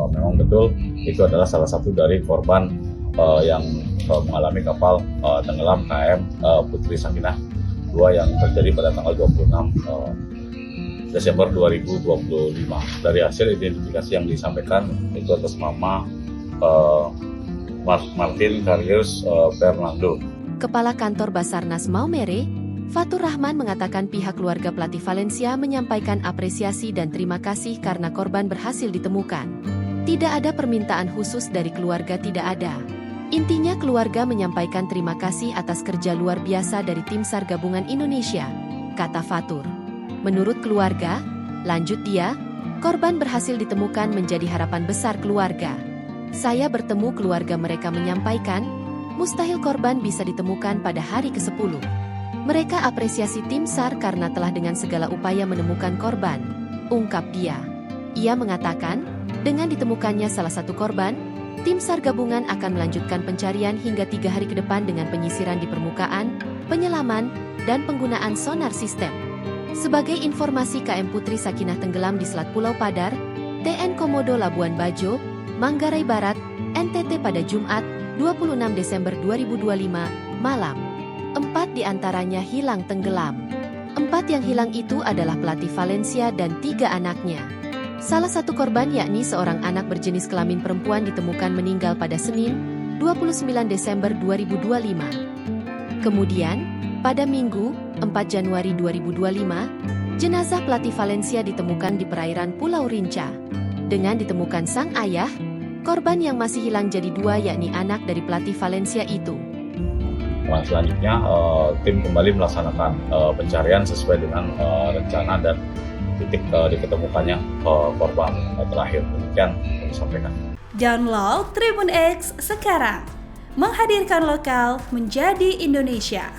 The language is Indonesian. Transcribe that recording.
bahwa memang betul itu adalah salah satu dari korban yang mengalami kapal tenggelam KM Putri Sakinah 2 yang terjadi pada tanggal 26 Desember 2025. Dari hasil identifikasi yang disampaikan itu atas nama Martin Karius Fernando. Kepala Kantor Basarnas Maumere, Fatur Rahman mengatakan pihak keluarga pelatih Valencia menyampaikan apresiasi dan terima kasih karena korban berhasil ditemukan. Tidak ada permintaan khusus dari keluarga, tidak ada. Intinya keluarga menyampaikan terima kasih atas kerja luar biasa dari tim SAR Gabungan Indonesia, kata Fatur. Menurut keluarga, lanjut dia, korban berhasil ditemukan menjadi harapan besar keluarga. Saya bertemu keluarga mereka menyampaikan, mustahil korban bisa ditemukan pada hari ke-10. Mereka apresiasi tim SAR karena telah dengan segala upaya menemukan korban, ungkap dia. Ia mengatakan, dengan ditemukannya salah satu korban, tim SAR gabungan akan melanjutkan pencarian hingga 3 hari ke depan dengan penyisiran di permukaan, penyelaman, dan penggunaan sonar sistem. Sebagai informasi, KM Putri Sakinah tenggelam di Selat Pulau Padar, TN Komodo Labuan Bajo, Manggarai Barat, NTT pada Jumat, 26 Desember 2025, malam. 4 diantaranya hilang tenggelam. 4 yang hilang itu adalah pelatih Valencia dan 3 anaknya. Salah satu korban yakni seorang anak berjenis kelamin perempuan ditemukan meninggal pada Senin, 29 Desember 2025. Kemudian, pada Minggu, 4 Januari 2025, jenazah pelatih Valencia ditemukan di perairan Pulau Rinca. Dengan ditemukan sang ayah, korban yang masih hilang jadi 2 yakni anak dari pelatih Valencia itu. Nah, selanjutnya tim kembali melaksanakan pencarian sesuai dengan rencana dan titik diketemukannya korban terakhir. Demikian yang disampaikan. Download Tribun X sekarang, menghadirkan lokal menjadi Indonesia.